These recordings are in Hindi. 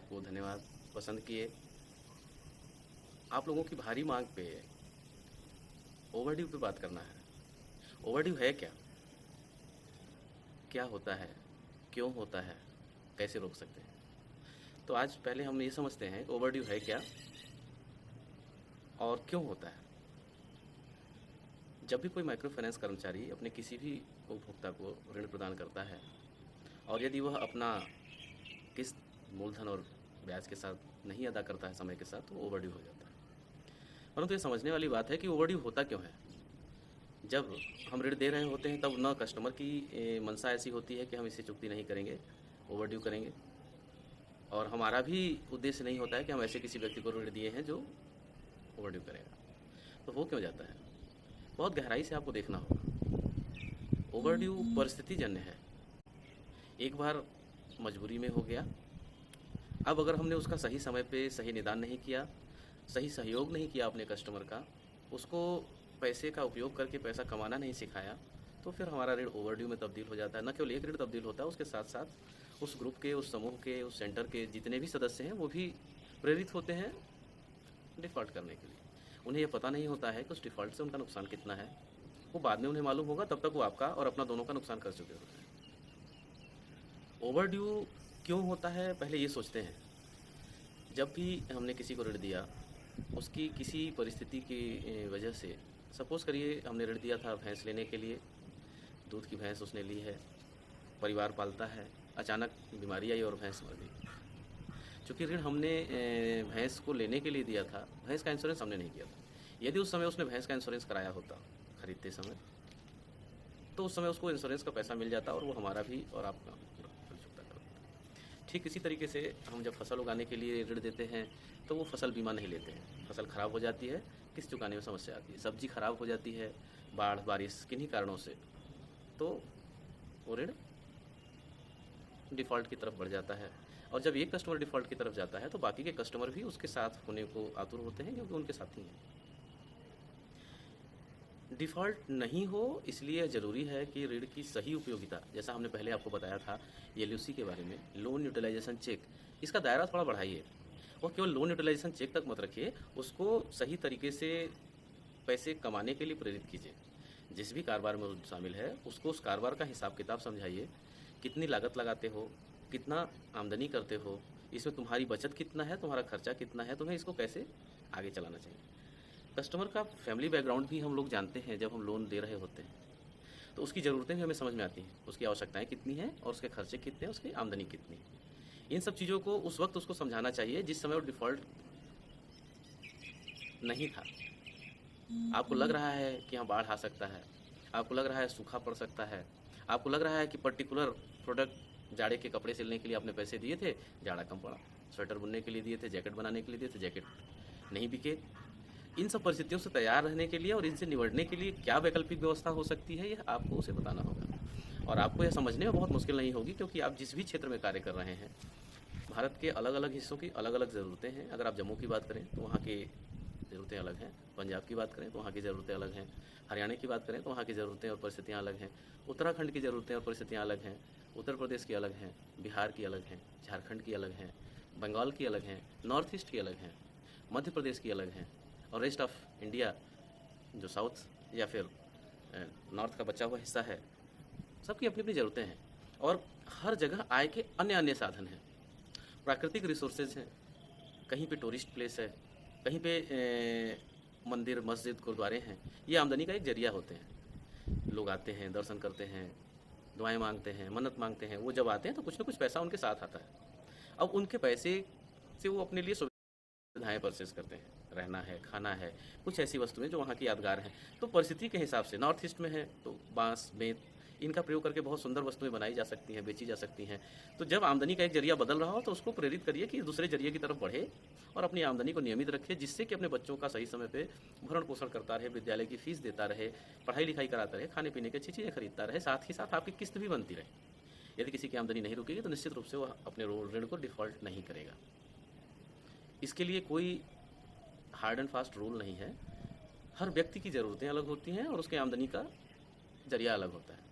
आपको धन्यवाद पसंद किए। आप लोगों की भारी मांग पे ओवरड्यू पे बात करना है। ओवरड्यू है क्या? क्या होता है? क्यों होता है? कैसे रोक सकते हैं? तो आज पहले हम ये समझते हैं कि ओवरड्यू है क्या और क्यों होता है। जब भी कोई माइक्रो फाइनेंस कर्मचारी अपने किसी भी उपभोक्ता को ऋण प्रदान करता है और यदि वह अपना किस्त मूलधन और ब्याज के साथ नहीं अदा करता है समय के साथ, तो ओवरड्यू हो जाता है। परंतु ये समझने वाली बात है कि ओवरड्यू होता क्यों है। जब हम ऋण दे रहे होते हैं तब न कस्टमर की मंशा ऐसी होती है कि हम इसे चुकती नहीं करेंगे, ओवरड्यू करेंगे, और हमारा भी उद्देश्य नहीं होता है कि हम ऐसे किसी व्यक्ति को ऋण दिए हैं जो ओवरड्यू करेगा। तो हो क्यों जाता है? बहुत गहराई से आपको देखना होगा। ओवरड्यू परिस्थिति जन्य है। एक बार मजबूरी में हो गया, अब अगर हमने उसका सही समय पे सही निदान नहीं किया, सही सहयोग नहीं किया अपने कस्टमर का, उसको पैसे का उपयोग करके पैसा कमाना नहीं सिखाया, तो फिर हमारा ऋण ओवरड्यू में तब्दील हो जाता है। न केवल एक ऋण तब्दील होता है, उसके साथ साथ उस ग्रुप के, उस समूह के, उस सेंटर के जितने भी सदस्य हैं वो भी प्रेरित होते हैं डिफ़ॉल्ट करने के लिए। उन्हें ये पता नहीं होता है कि उस डिफ़ॉल्ट से उनका नुकसान कितना है। वो बाद में उन्हें मालूम होगा, तब तक वो आपका और अपना दोनों का नुकसान कर चुके होते हैं। ओवरड्यू क्यों होता है, पहले ये सोचते हैं। जब भी हमने किसी को ऋण दिया, उसकी किसी परिस्थिति की वजह से, सपोज़ करिए हमने ऋण दिया था भैंस लेने के लिए, दूध की भैंस उसने ली है, परिवार पालता है, अचानक बीमारी आई और भैंस मर गई। चूँकि ऋण हमने भैंस को लेने के लिए दिया था, भैंस का इंश्योरेंस हमने नहीं किया था। यदि उस समय उसने भैंस का इंश्योरेंस कराया होता खरीदते समय, तो उस समय उसको इंश्योरेंस का पैसा मिल जाता और वो हमारा भी और आपका ऋण चुकता कर देता। ठीक इसी तरीके से हम जब फसल उगाने के लिए ऋण देते हैं, तो वो फसल बीमा नहीं लेते हैं। फसल ख़राब हो जाती है, किस्त चुकाने में समस्या आती है, सब्जी खराब हो जाती है, बाढ़ बारिश किन्हीं कारणों से, तो वो ऋण डिफ़ॉल्ट की तरफ बढ़ जाता है। और जब एक कस्टमर डिफ़ॉल्ट की तरफ जाता है, तो बाकी के कस्टमर भी उसके साथ होने को आतुर होते हैं, क्योंकि उनके साथी हैं। डिफ़ॉल्ट नहीं हो, इसलिए ज़रूरी है कि ऋण की सही उपयोगिता, जैसा हमने पहले आपको बताया था एलयूसी के बारे में, लोन यूटिलाइज़ेशन चेक, इसका दायरा थोड़ा बढ़ाइए। और केवल लोन यूटिलाइज़ेशन चेक तक मत रखिए, उसको सही तरीके से पैसे कमाने के लिए प्रेरित कीजिए। जिस भी कारोबार में वो शामिल है, उसको उस कारोबार का हिसाब किताब समझाइए। कितनी लागत लगाते हो, कितना आमदनी करते हो, इसमें तुम्हारी बचत कितना है, तुम्हारा खर्चा कितना है, तुम्हें इसको कैसे आगे चलाना चाहिए। कस्टमर का फैमिली बैकग्राउंड भी हम लोग जानते हैं जब हम लोन दे रहे होते हैं, तो उसकी ज़रूरतें भी हमें समझ में आती हैं, उसकी आवश्यकताएँ कितनी हैं और उसके खर्चे कितने हैं, उसकी आमदनी कितनी है। इन सब चीज़ों को उस वक्त उसको समझाना चाहिए जिस समय वो डिफ़ॉल्ट नहीं था। आपको लग रहा है कि यहाँ बाढ़ आ सकता है, आपको लग रहा है सूखा पड़ सकता है, आपको लग रहा है कि पर्टिकुलर प्रोडक्ट, जाड़े के कपड़े सिलने के लिए आपने पैसे दिए थे, जाड़ा कम पड़ा, स्वेटर बुनने के लिए दिए थे, जैकेट बनाने के लिए दिए थे, जैकेट नहीं बिके। इन सब परिस्थितियों से तैयार रहने के लिए और इनसे निपटने के लिए क्या वैकल्पिक व्यवस्था हो सकती है, यह आपको उसे बताना होगा। और आपको यह समझने में बहुत मुश्किल नहीं होगी, क्योंकि आप जिस भी क्षेत्र में कार्य कर रहे हैं, भारत के अलग अलग हिस्सों की अलग अलग ज़रूरतें हैं। अगर आप जम्मू की बात करें तो वहाँ की ज़रूरतें अलग हैं, पंजाब की बात करें तो वहाँ की ज़रूरतें अलग हैं, हरियाणा की बात करें तो वहाँ की ज़रूरतें और परिस्थितियाँ अलग हैं, उत्तराखंड की ज़रूरतें और परिस्थितियाँ अलग हैं, उत्तर प्रदेश की अलग हैं, बिहार की अलग हैं, झारखंड की अलग हैं, बंगाल की अलग हैं, नॉर्थ ईस्ट की अलग हैं, मध्य प्रदेश की अलग हैं, और रेस्ट ऑफ इंडिया जो साउथ या फिर नॉर्थ का बचा हुआ हिस्सा है, सबकी अपनी अपनी ज़रूरतें हैं। और हर जगह आय के अन्य अन्य साधन हैं, प्राकृतिक रिसोर्सेज हैं, कहीं पे टूरिस्ट प्लेस है, कहीं पे मंदिर मस्जिद गुरुद्वारे हैं। ये आमदनी का एक जरिया होते हैं। लोग आते हैं, दर्शन करते हैं, दुआएं मांगते हैं, मन्नत मांगते हैं। वो जब आते हैं तो कुछ ना कुछ पैसा उनके साथ आता है। अब उनके पैसे से वो अपने लिए सुविधाएं परचेज करते हैं, रहना है, खाना है, कुछ ऐसी वस्तुएं जो वहाँ की यादगार हैं। तो परिस्थिति के हिसाब से नॉर्थ ईस्ट में है तो बांस बेंत इनका प्रयोग करके बहुत सुंदर वस्तुएं बनाई जा सकती हैं, बेची जा सकती हैं। तो जब आमदनी का एक जरिया बदल रहा हो तो उसको प्रेरित करिए कि दूसरे जरिए की तरफ बढ़े और अपनी आमदनी को नियमित रखे, जिससे कि अपने बच्चों का सही समय पे भरण पोषण करता रहे, विद्यालय की फीस देता रहे, पढ़ाई लिखाई कराता रहे, खाने पीने की अच्छी चीज़ें खरीदता रहे, साथ ही साथ आपकी किस्त भी बनती रहे। यदि किसी की आमदनी नहीं रुकेगी तो निश्चित रूप से वह अपने ऋण को डिफ़ॉल्ट नहीं करेगा। इसके लिए कोई हार्ड एंड फास्ट रूल नहीं है। हर व्यक्ति की ज़रूरतें अलग होती हैं और उसकी आमदनी का जरिया अलग होता है,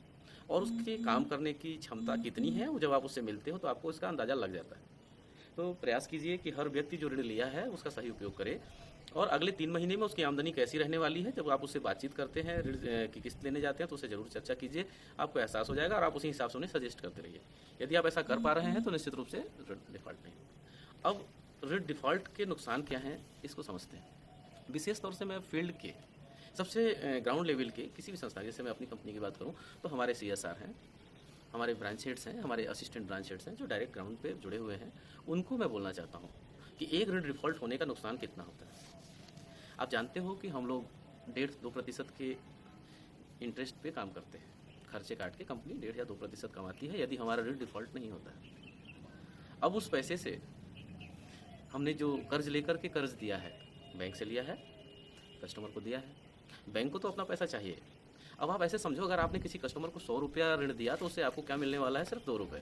और उसके काम करने की क्षमता कितनी है वो जब आप उससे मिलते हो तो आपको इसका अंदाज़ा लग जाता है। तो प्रयास कीजिए कि हर व्यक्ति जो ऋण लिया है उसका सही उपयोग करे, और अगले 3 महीने में उसकी आमदनी कैसी रहने वाली है, जब आप उससे बातचीत करते हैं ऋण की किस्त लेने जाते हैं तो उससे ज़रूर चर्चा कीजिए। आपको एहसास हो जाएगा और आप उसी हिसाब से उन्हें सजेस्ट करते रहिए। यदि आप ऐसा कर पा रहे हैं तो निश्चित रूप से ऋण डिफ़ॉल्ट नहीं होगा। अब ऋण डिफ़ॉल्ट के नुकसान क्या हैं, इसको समझते हैं। विशेष तौर से मैं फील्ड के सबसे ग्राउंड लेवल के किसी भी संस्था, जैसे मैं अपनी कंपनी की बात करूँ तो हमारे CSR हैं, हमारे ब्रांच हेड्स हैं, हमारे असिस्टेंट ब्रांच हेड्स हैं जो डायरेक्ट ग्राउंड पे जुड़े हुए हैं। उनको मैं बोलना चाहता हूँ कि एक ऋण डिफ़ॉल्ट होने का नुकसान कितना होता है। आप जानते हो कि हम लोग 1.5-2% के इंटरेस्ट पे काम करते हैं। खर्चे काट के कंपनी 1.5 या 2% कमाती है यदि हमारा ऋण डिफ़ॉल्ट नहीं होता है। अब उस पैसे से हमने जो कर्ज लेकर के कर्ज दिया है, बैंक से लिया है, कस्टमर को दिया है। बैंक को तो अपना पैसा चाहिए। अब आप ऐसे समझो, अगर आपने किसी कस्टमर को 100 रुपया ऋण दिया तो उससे आपको क्या मिलने वाला है, सिर्फ 2 रुपये।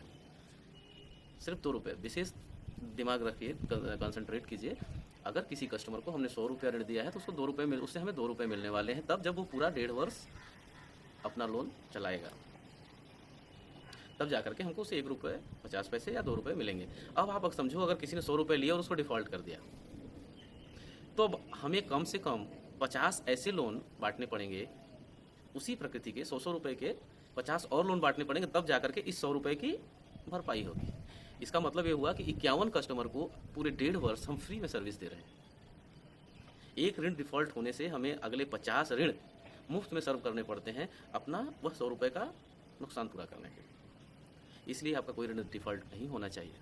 सिर्फ 2 रुपये। विशेष दिमाग रखिए, कंसंट्रेट कीजिए। अगर किसी कस्टमर को हमने 100 रुपया ऋण दिया है तो उसको 2 रुपये उससे हमें 2 रुपये मिलने वाले हैं, तब जब वो पूरा 1.5 वर्ष अपना लोन चलाएगा, तब जाकर के हमको उसे 1 रुपये 50 पैसे या 2 रुपये मिलेंगे। अब आप समझो, अगर किसी ने 100 रुपये लिया और उसको डिफ़ॉल्ट कर दिया, तो अब हमें कम से कम 50 ऐसे लोन बांटने पड़ेंगे, उसी प्रकृति के 100 रुपये के 50 और लोन बांटने पड़ेंगे, तब जाकर के इस 100 रुपये की भरपाई होगी। इसका मतलब ये हुआ कि 51 कस्टमर को पूरे 1.5 वर्ष हम फ्री में सर्विस दे रहे हैं। एक ऋण डिफ़ॉल्ट होने से हमें अगले 50 ऋण मुफ्त में सर्व करने पड़ते हैं, अपना वह 100 रुपये का नुकसान पूरा करने के लिए। इसलिए आपका कोई ऋण डिफ़ॉल्ट नहीं होना चाहिए।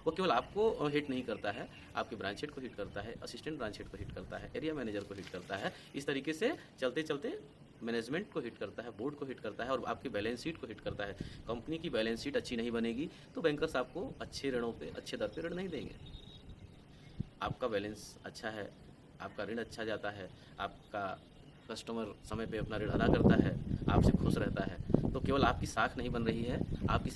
वो केवल आपको हिट नहीं करता है, आपके ब्रांच हेड को हिट करता है, असिस्टेंट ब्रांच हेड को हिट करता है, एरिया मैनेजर को हिट करता है। इस तरीके से चलते चलते मैनेजमेंट को हिट करता है, बोर्ड को हिट करता है और आपकी बैलेंस शीट को हिट करता है। कंपनी की बैलेंस शीट अच्छी नहीं बनेगी तो बैंकर्स आपको अच्छे ऋणों पे, अच्छे दर पे ऋण नहीं देंगे। आपका बैलेंस अच्छा है, आपका ऋण अच्छा जाता है, आपका कस्टमर समय पे अपना ऋण अदा करता है, आपसे खुश रहता है, तो केवल आपकी साख नहीं बन रही है, आपकी